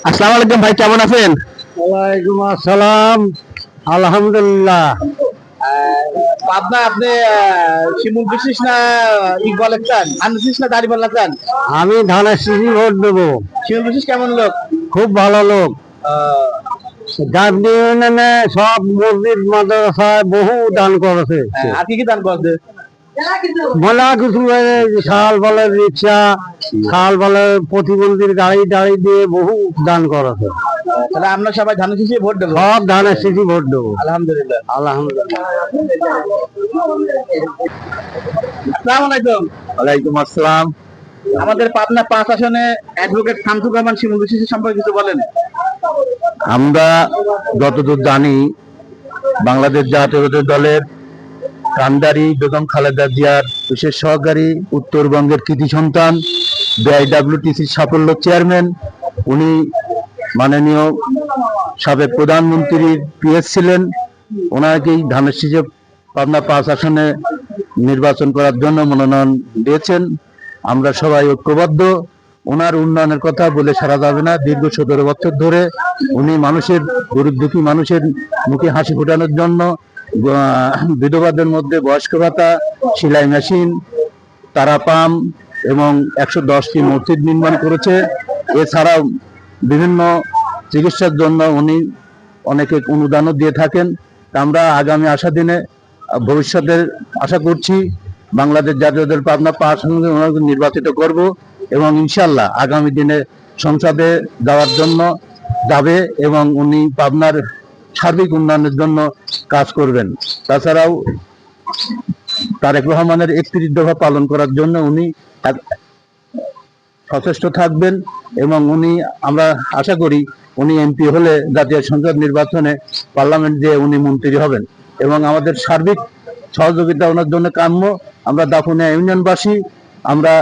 আসসালামু আলাইকুম ভাই, কেমন আছেন? ওয়ালাইকুম আসসালাম। আলহামদুলিল্লাহ। পাবনা আপনি শিমুল বিশেষ না ইকবাল চান, আনবিশেষ না দাড়িপাল্লা চান? আমি ধানের শিশি ভোট দেবো। শিমুল বিশেষ কেমন লোক? খুব ভালো লোক। গাবনি ইউনিয়নে সব মসজিদ মাদ্রাসায় বহু দান করেছে। আর কি কি দান করছে? মেলা কিছু শাল বলে রিক্সা, শাল বলে প্রতিবন্ধীর গাড়ি টাড়ি দিয়ে বহু দান করেছে। তাহলে আমরা সবাই ধানের শীষে ভোট দেবো। সব ধানের শিশি ভোট দেবো। আলহামদুলিল্লাহ। আলহামদুলিল্লাহ। আসসালামু আলাইকুম। ওয়ালাইকুম আসসালাম। আমাদের পাবনা 5 আসনে অ্যাডভোকেট শামসুর রহমান শিমুল বিশেষ সম্পর্কে কিছু বলেন। আমরা যতদূর জানি বাংলাদেশ জাতীয়তাবাদী দলের কান্ডারি বেগম খালেদা জিয়ার বিশেষ সহকারী, উত্তরবঙ্গের কৃতি সন্তান, বিআইডব্লিউটিসির সাফল্য চেয়ারম্যান, উনি মাননীয় সাবেক প্রধানমন্ত্রীর পিএস ছিলেন। ওনাকেই ধানের শীষে পাবনা 5 আসনে নির্বাচন করার জন্য মনোনয়ন দিয়েছেন। আমরা সবাই ঐক্যবদ্ধ। ওনার উন্নয়নের কথা বলে সারা যাবে না। দীর্ঘ 17 বছর ধরে উনি মানুষের, গরিব দুঃখী মানুষের মুখে হাসি ফোটানোর জন্য বিধবাদের মধ্যে বয়স্ক ভাতা, সেলাই মেশিন, তারা পাম্প এবং 110টি মসজিদ নির্মাণ করেছে। এছাড়াও বিভিন্ন চিকিৎসার জন্য উনি অনেকে অনুদানও দিয়ে থাকেন। আমরা আগামী দিনে ভবিষ্যতে আশা করছি বাংলাদেশ জাতীয় দল পাবনা 5 আসনে ওনাকে নির্বাচিত করব এবং ইনশাল্লাহ আগামী দিনে সংসদে যাওয়ার জন্য যাবে এবং উনি পাবনার সার্বিক উন্নয়নের জন্য কাজ করবেন। তাছাড়াও তারেক রহমানের 31 দফা পালন করার জন্য উনি সচেষ্ট থাকবেন এবং উনি, আমরা আশা করি উনি এমপি হলে জাতীয় সংসদ নির্বাচনে পার্লামেন্ট দিয়ে উনি মন্ত্রী হবেন এবং আমাদের সার্বিক সহযোগিতা ওনার জন্য কাম্য। আমরা দাপুনিয়া ইউনিয়নবাসী আমরা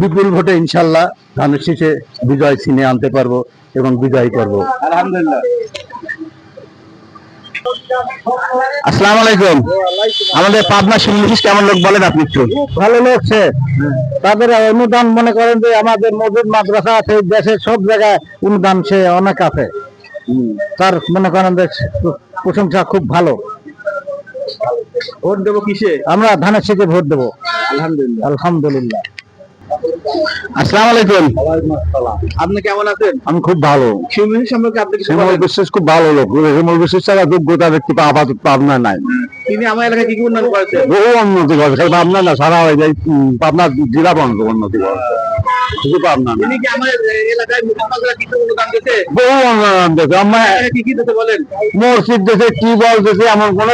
বিপুল ভোটে ইনশাল্লাহ ধানের শীষে বিজয় ছিনিয়ে আনতে পারবো এবং বিজয় করব। আলহামদুলিল্লাহ। আসসালামু আলাইকুম। আমাদের পাবনা শিমুল বিশেষ কেমন লোক বলেন আপনি একটু? ভালো লোক সে। তাদের অনুদান মনে করেন যে আমাদের মসজিদ মাদ্রাসা আছে, দেশের সব জায়গায় অনুদান সে অনেক আছে। তার মনে করেন যে প্রশংসা খুব ভালো। ভোট দেবো কিসে? আমরা ধানের শীষে ভোট দেবো। আলহামদুলিল্লাহ। আলহামদুলিল্লাহ। আসসালামু আলাইকুম। আপনি কেমন আছেন? আমি খুব ভালো। শিমুল বিশেষ সম্পর্কে আপনি কিছু শিমুল বলেন। বিশ্বাস খুব ভালো লোক। শিমুল বিশ্বাস ছাড়া যোগ্যতা ব্যক্তি আপাতত পাবনা নাই। তিনি আমার এলাকায় কি কি উন্নয়ন করেছেন? বহু উন্নতি করেছে, পাবনা না সারা হয়ে যায়, পাবনা জেলা বন্ধ উন্নতি করেছে, শুধু পাবনা না। তিনি কি আমার এলাকায় মুসলমানরা কিছু অনুদান দিয়েছে? বহু উন্নয়ন দিয়েছে। আমরা কি কি দিতে বলেন? মসজিদ দেশে, টিউবওয়েল দেশে, এমন কোন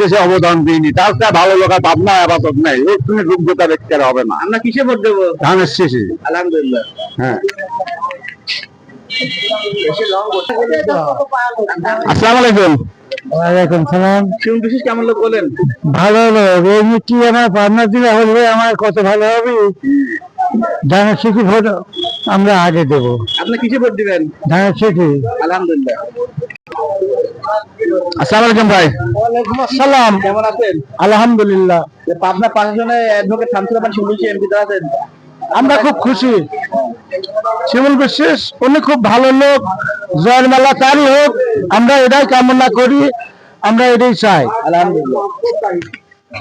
দেশে অবদান দিইনি। তার চেয়ে ভালো লোক আর পাবনা আপাতত নাই। ওর তুমি যোগ্যতা ব্যক্তি হবে না। আমরা কিসে ভোট দেবো? ধানের শীষে। আলহামদুলিল্লাহ। হ্যাঁ। আসসালামু আলাইকুম। ওয়ালাইকুম সালাম। শিমুল বিশেষ কেমন লোক বলেন? ভালো লোক। এই কি আমার পাবনা দিলে হবে, আমার কত ভালো হবে। ধানের শীষে ভোট আমরা আগে দেবো। আপনি কিসে ভোট দিবেন? ধানের শীষে। আলহামদুলিল্লাহ। আসসালামু আলাইকুম ভাই। ওয়ালাইকুম আসসালাম। কেমন আছেন? আলহামদুলিল্লাহ। পাবনা 5 আসনে অ্যাডভোকেট শামসুর রহমান শিমুল বিশেষ এমপি আছেন। আমরা খুব খুশি। শিমুল বিশ্বাস উনি খুব ভালো লোক। জয়ের মেলা তারই হোক, আমরা এটাই কামনা করি, আমরা এটাই চাই। আলহামদুলিল্লাহ।